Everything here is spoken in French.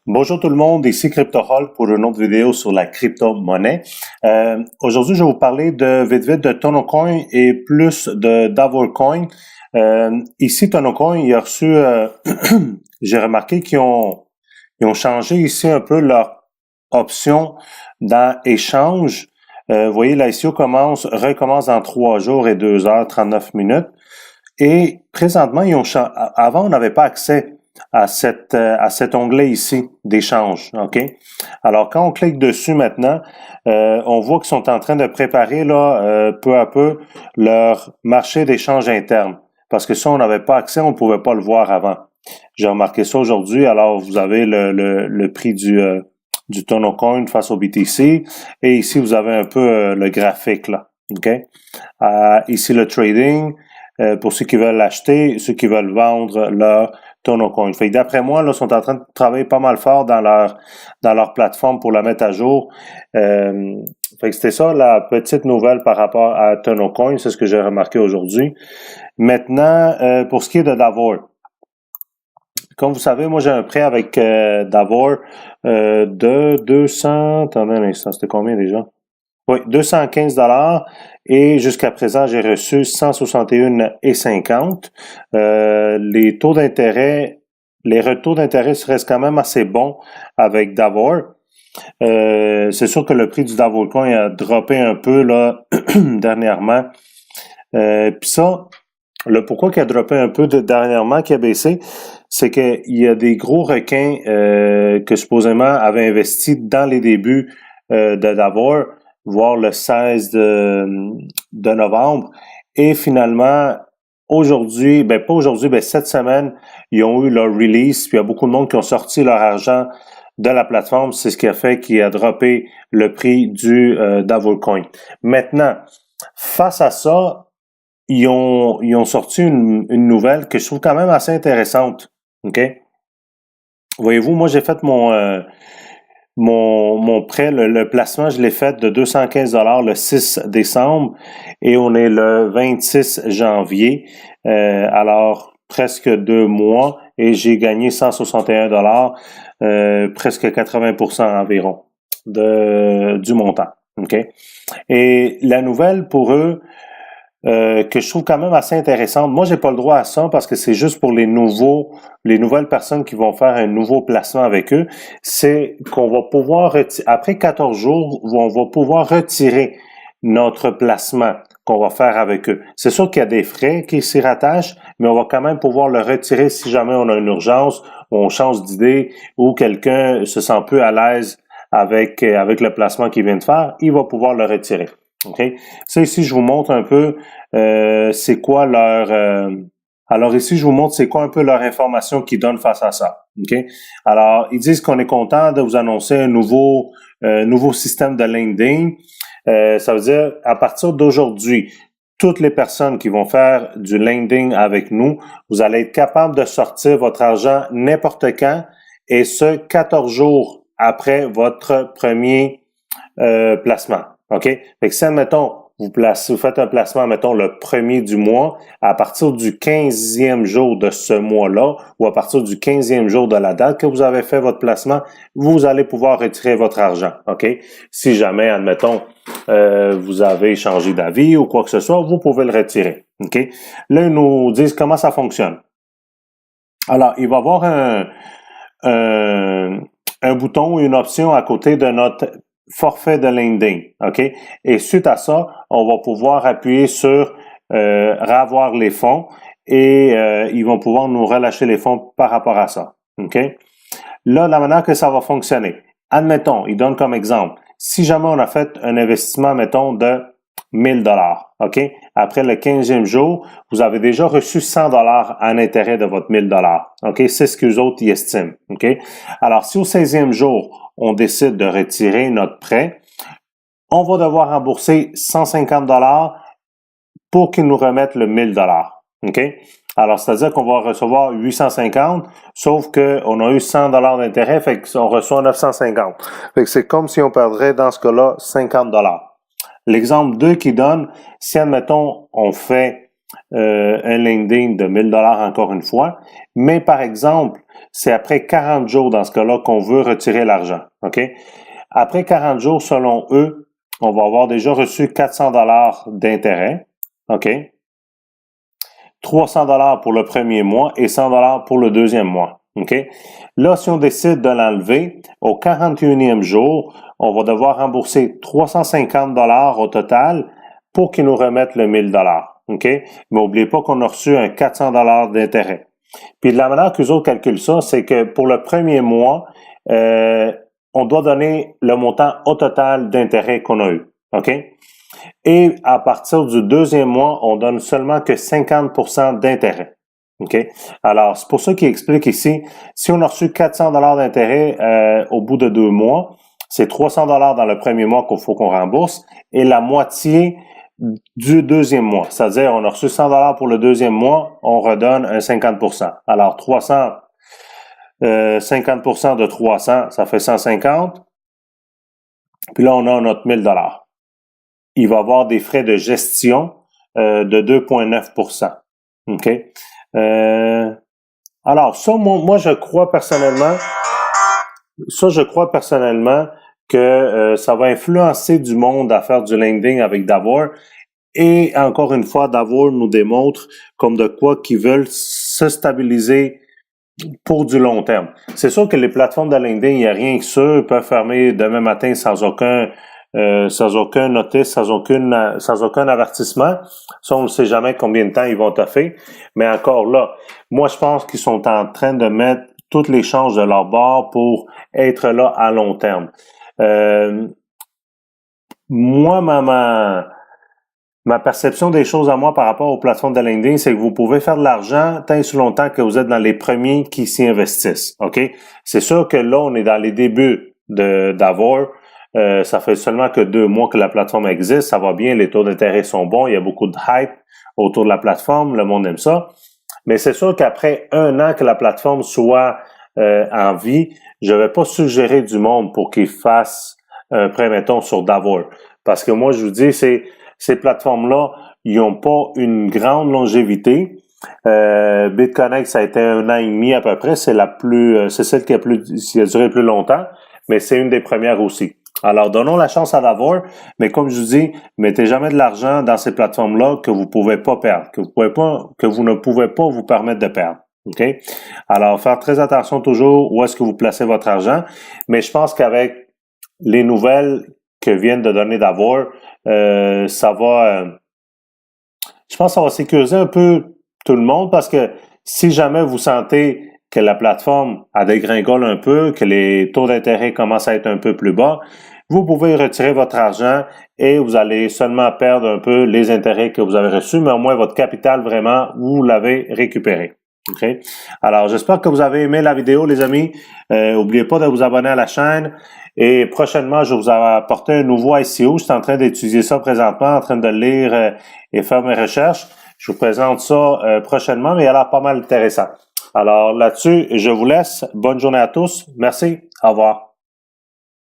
Bonjour tout le monde, ici CryptoHall pour une autre vidéo sur la crypto-monnaie. Aujourd'hui, je vais vous parler vite de TonoCoin et plus de DavorCoin. Ici, TonoCoin, il a reçu, j'ai remarqué qu'ils ont changé ici un peu leur option dans échange. Vous voyez, la ICO recommence dans 3 jours et 2 heures, 39 minutes. Et présentement, avant, on n'avait pas accès à cet onglet ici d'échange, OK? Alors, quand on clique dessus maintenant, on voit qu'ils sont en train de préparer là, peu à peu leur marché d'échange interne. Parce que ça, on n'avait pas accès, on ne pouvait pas le voir avant. J'ai remarqué ça aujourd'hui. Alors, vous avez le prix du TonoCoin face au BTC. Et ici, vous avez un peu le graphique là, OK? Ici, le trading. Pour ceux qui veulent l'acheter, ceux qui veulent vendre leur TonoCoin. Fait que d'après moi, là, ils sont en train de travailler pas mal fort dans leur plateforme pour la mettre à jour. Fait que c'était ça la petite nouvelle par rapport à TonoCoin, c'est ce que j'ai remarqué aujourd'hui. Maintenant, pour ce qui est de Davor. Comme vous savez, moi j'ai un prêt avec Davor de 200. Attendez un instant, c'était combien déjà? Oui, 215 $ et jusqu'à présent, j'ai reçu 161,50. Les taux d'intérêt, les retours d'intérêt restent quand même assez bons avec Davor. C'est sûr que le prix du Davor Coin a droppé un peu là dernièrement. Puis ça, le pourquoi qu'il a droppé un peu dernièrement, qui a baissé, c'est qu'il y a des gros requins que supposément avaient investi dans les débuts de Davor, voire le 16 de novembre. Et finalement, aujourd'hui, pas aujourd'hui, cette semaine, ils ont eu leur release, puis il y a beaucoup de monde qui ont sorti leur argent de la plateforme. C'est ce qui a fait qu'il a droppé le prix du DavorCoin. Maintenant, face à ça, ils ont sorti une nouvelle que je trouve quand même assez intéressante. OK? Voyez-vous, moi, j'ai fait mon prêt, le placement, je l'ai fait de 215 $ le 6 décembre et on est le 26 janvier. Alors, presque 2 mois et j'ai gagné 161 $, presque 80% environ du montant. OK? Et la nouvelle pour eux, que je trouve quand même assez intéressante. Moi, j'ai pas le droit à ça parce que c'est juste pour les nouvelles personnes qui vont faire un nouveau placement avec eux. C'est qu'on va pouvoir après 14 jours, on va pouvoir retirer notre placement qu'on va faire avec eux. C'est sûr qu'il y a des frais qui s'y rattachent, mais on va quand même pouvoir le retirer si jamais on a une urgence, ou on change d'idée, ou quelqu'un se sent peu à l'aise avec le placement qu'il vient de faire, il va pouvoir le retirer. OK? Ça, ici, je vous montre un peu c'est quoi alors ici, je vous montre c'est quoi un peu leur information qu'ils donnent face à ça. OK? Alors, ils disent qu'on est content de vous annoncer un nouveau système de lending. Ça veut dire, à partir d'aujourd'hui, toutes les personnes qui vont faire du lending avec nous, vous allez être capable de sortir votre argent n'importe quand et ce, 14 jours après votre premier placement. OK? Fait que si, admettons, vous faites un placement, mettons, le premier du mois, à partir du 15e jour de ce mois-là, ou à partir du 15e jour de la date que vous avez fait votre placement, vous allez pouvoir retirer votre argent. OK? Si jamais, admettons, vous avez changé d'avis ou quoi que ce soit, vous pouvez le retirer. OK? Là, ils nous disent comment ça fonctionne. Alors, il va y avoir un bouton ou une option à côté de notre forfait de lending, OK? Et suite à ça, on va pouvoir appuyer sur ravoir les fonds et ils vont pouvoir nous relâcher les fonds par rapport à ça, OK? Là, la manière que ça va fonctionner, admettons, il donne comme exemple, si jamais on a fait un investissement, mettons, de 1000 $, OK? Après le 15e jour, vous avez déjà reçu 100 $ en intérêt de votre 1000 $, OK? C'est ce qu'eux autres y estiment, OK? Alors, si au 16e jour, on décide de retirer notre prêt, on va devoir rembourser 150 $ pour qu'ils nous remettent le 1000 $, OK? Alors, c'est-à-dire qu'on va recevoir 850, sauf qu'on a eu 100 $ d'intérêt, fait qu'on reçoit 950. Fait que c'est comme si on perdrait, dans ce cas-là, 50 $. L'exemple 2 qui donne, si, admettons, on fait un lending de 1000 $ encore une fois, mais par exemple, c'est après 40 jours dans ce cas-là qu'on veut retirer l'argent. OK? Après 40 jours, selon eux, on va avoir déjà reçu 400 $ d'intérêt. OK? 300 $ pour le premier mois et 100 $ pour le deuxième mois. OK? Là, si on décide de l'enlever, au 41e jour, on va devoir rembourser 350 $ au total pour qu'ils nous remettent le 1000 $. OK? Mais n'oubliez pas qu'on a reçu un 400 $ d'intérêt. Puis de la manière qu'eux autres calculent ça, c'est que pour le premier mois, on doit donner le montant au total d'intérêt qu'on a eu. OK? Et à partir du deuxième mois, on donne seulement que 50% d'intérêt. OK? Alors, c'est pour ça qu'il explique ici, si on a reçu 400 $ d'intérêt au bout de 2 mois, c'est 300 $ dans le premier mois qu'il faut qu'on rembourse et la moitié du deuxième mois. C'est-à-dire, on a reçu 100 $ pour le deuxième mois, on redonne un 50%. Alors, 50% de 300, ça fait 150. Puis là, on a notre 1000 $. Il va y avoir des frais de gestion de 2,9%. OK? Alors, ça, moi, je crois personnellement que ça va influencer du monde à faire du lending avec Davor. Et encore une fois, Davor nous démontre comme de quoi qu'ils veulent se stabiliser pour du long terme. C'est sûr que les plateformes de lending, il n'y a rien que ça. Ils peuvent fermer demain matin sans aucun notice, sans aucun avertissement. Ça, on ne sait jamais combien de temps ils vont toffer. Mais encore là, moi, je pense qu'ils sont en train de mettre toutes les chances de leur bord pour être là à long terme. Moi, ma perception des choses à moi par rapport aux plateformes de lending, c'est que vous pouvez faire de l'argent tant et si longtemps que vous êtes dans les premiers qui s'y investissent. OK? C'est sûr que là, on est dans les débuts d'Avor. Ça fait seulement que 2 mois que la plateforme existe. Ça va bien, les taux d'intérêt sont bons. Il y a beaucoup de hype autour de la plateforme. Le monde aime ça. Mais c'est sûr qu'après 1 an que la plateforme soit en vie, je vais pas suggérer du monde pour qu'ils fassent un prêt, mettons, sur Davor. Parce que moi, je vous dis, ces plateformes-là, ils n'ont pas une grande longévité. BitConnect, ça a été 1 an et demi à peu près. C'est celle qui a duré plus longtemps, mais c'est une des premières aussi. Alors, donnons la chance à Davor, mais comme je vous dis, mettez jamais de l'argent dans ces plateformes-là que vous pouvez pas perdre, que vous ne pouvez pas vous permettre de perdre. OK? Alors, faire très attention toujours où est-ce que vous placez votre argent, mais je pense qu'avec les nouvelles que viennent de donner Davor, je pense que ça va sécuriser un peu tout le monde parce que si jamais vous sentez que la plateforme a dégringole un peu, que les taux d'intérêt commencent à être un peu plus bas, vous pouvez retirer votre argent et vous allez seulement perdre un peu les intérêts que vous avez reçus, mais au moins votre capital, vraiment, vous l'avez récupéré. OK? Alors, j'espère que vous avez aimé la vidéo, les amis. N'oubliez pas de vous abonner à la chaîne. Et prochainement, je vais vous apporter un nouveau ICO. Je suis en train d'étudier ça présentement, en train de lire et faire mes recherches. Je vous présente ça prochainement, mais il a l'air pas mal intéressant. Alors là-dessus, je vous laisse. Bonne journée à tous. Merci. Au revoir.